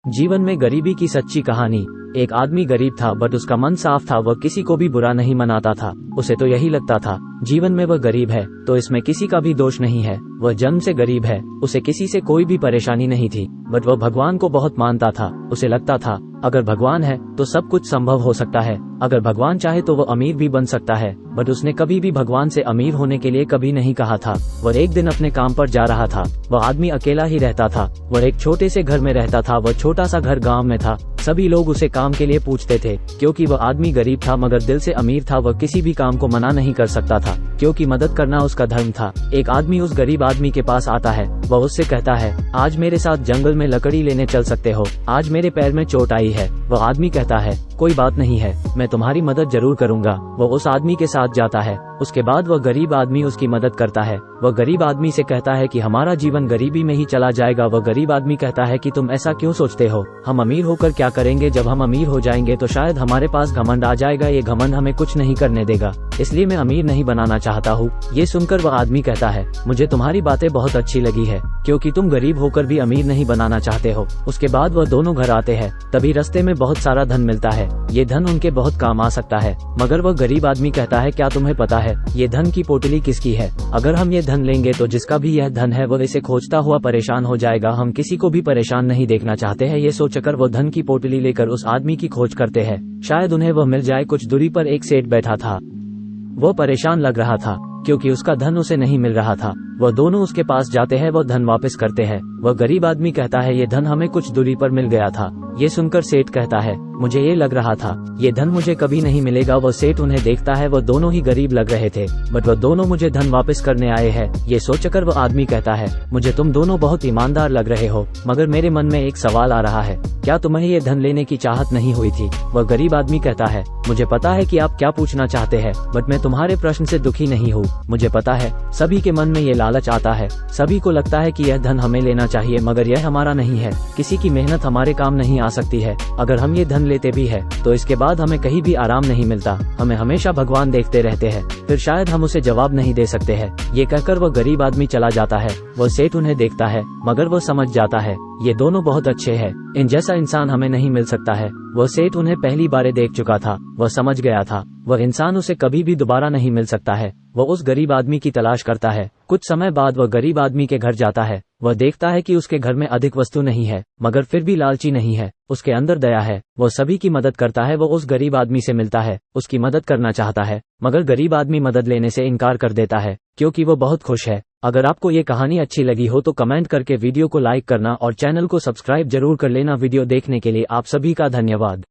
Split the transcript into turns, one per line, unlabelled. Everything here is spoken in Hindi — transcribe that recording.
जीवन में गरीबी की सच्ची कहानी। एक आदमी गरीब था बट उसका मन साफ था, वह किसी को भी बुरा नहीं मनाता था। उसे तो यही लगता था जीवन में वह गरीब है तो इसमें किसी का भी दोष नहीं है, वह जन्म से गरीब है, उसे किसी से कोई भी परेशानी नहीं थी। बट वह भगवान को बहुत मानता था। उसे लगता था अगर भगवान है तो सब कुछ संभव हो सकता है, अगर भगवान चाहे तो वह अमीर भी बन सकता है। बट उसने कभी भी भगवान से अमीर होने के लिए कभी नहीं कहा था। वह एक दिन अपने काम पर जा रहा था। वह आदमी अकेला ही रहता था। वह एक छोटे से घर में रहता था। वह छोटा सा घर गांव में था। सभी लोग उसे काम के लिए पूछते थे क्योंकि वह आदमी गरीब था मगर दिल से अमीर था। वह किसी भी काम को मना नहीं कर सकता था क्योंकि मदद करना उसका धर्म था। एक आदमी उस गरीब आदमी के पास आता है। वह उससे कहता है आज मेरे साथ जंगल में लकड़ी लेने चल सकते हो, आज मेरे पैर में चोट आई है। वह आदमी कहता है कोई बात नहीं है, मैं तुम्हारी मदद जरूर करूंगा। वह उस आदमी के साथ जाता है। उसके बाद वह गरीब आदमी उसकी मदद करता है। वह गरीब आदमी से कहता है कि हमारा जीवन गरीबी में ही चला जाएगा। वह गरीब आदमी कहता है कि तुम ऐसा क्यों सोचते हो, हम अमीर होकर क्या करेंगे, जब हम अमीर हो जाएंगे तो शायद हमारे पास घमंड आ जाएगा, ये घमंड हमें कुछ नहीं करने देगा, इसलिए मैं अमीर नहीं बनाना चाहता हूँ। ये सुनकर वह आदमी कहता है मुझे तुम्हारी बातें बहुत अच्छी लगी है क्योंकि तुम गरीब होकर भी अमीर नहीं बनाना चाहते हो। उसके बाद वह दोनों घर आते हैं। तभी रास्ते में बहुत सारा धन मिलता है। ये धन उनके बहुत काम आ सकता है। मगर वह गरीब आदमी कहता है क्या तुम्हें पता है ये धन की पोटली किसकी है, अगर हम ये धन लेंगे तो जिसका भी यह धन है वह इसे खोजता हुआ परेशान हो जाएगा, हम किसी को भी परेशान नहीं देखना चाहते हैं। ये सोचकर वो धन की पोटली लेकर उस आदमी की खोज करते हैं, शायद उन्हें वह मिल जाए। कुछ दूरी पर एक सेठ बैठा था। वो परेशान लग रहा था क्योंकि उसका धन उसे नहीं मिल रहा था। वह दोनों उसके पास जाते हैं। वह धन वापस करते हैं। वह गरीब आदमी कहता है ये धन हमें कुछ दूरी पर मिल गया था। ये सुनकर सेठ कहता है मुझे ये लग रहा था ये धन मुझे कभी नहीं मिलेगा। वह सेठ उन्हें देखता है। वह दोनों ही गरीब लग रहे थे बट वह दोनों मुझे धन वापस करने आए हैं। ये सोचकर वह आदमी कहता है मुझे तुम दोनों बहुत ईमानदार लग रहे हो, मगर मेरे मन में एक सवाल आ रहा है, क्या तुम्हें ये धन लेने की चाहत नहीं हुई थी। वह गरीब आदमी कहता है मुझे पता है कि आप क्या पूछना चाहते हैं बट मैं तुम्हारे प्रश्न से दुखी नहीं हूँ। मुझे पता है सभी के मन में ये लालच आता है, सभी को लगता है कि यह धन हमें लेना चाहिए मगर यह हमारा नहीं है। किसी की मेहनत हमारे काम नहीं आ सकती है। अगर हम ये धन लेते भी है तो इसके बाद हमें कहीं भी आराम नहीं मिलता, हमें हमेशा भगवान देखते रहते हैं, फिर शायद हम उसे जवाब नहीं दे सकते हैं। ये कहकर वह गरीब आदमी चला जाता है। वह सेठ उन्हें देखता है मगर वह समझ जाता है ये दोनों बहुत अच्छे हैं, इन जैसा इंसान हमें नहीं मिल सकता है। वह सेठ उन्हें पहली बार देख चुका था। वह समझ गया था वह इंसान उसे कभी भी दोबारा नहीं मिल सकता है। वह उस गरीब आदमी की तलाश करता है। कुछ समय बाद वह गरीब आदमी के घर जाता है। वह देखता है कि उसके घर में अधिक वस्तु नहीं है मगर फिर भी लालची नहीं है, उसके अंदर दया है। वह सभी की मदद करता है। वह उस गरीब आदमी से मिलता है, उसकी मदद करना चाहता है मगर गरीब आदमी मदद लेने से इनकार कर देता है क्योंकि वो बहुत खुश है। अगर आपको ये कहानी अच्छी लगी हो तो कमेंट करके वीडियो को लाइक करना और चैनल को सब्सक्राइब जरूर कर लेना। वीडियो देखने के लिए आप सभी का धन्यवाद।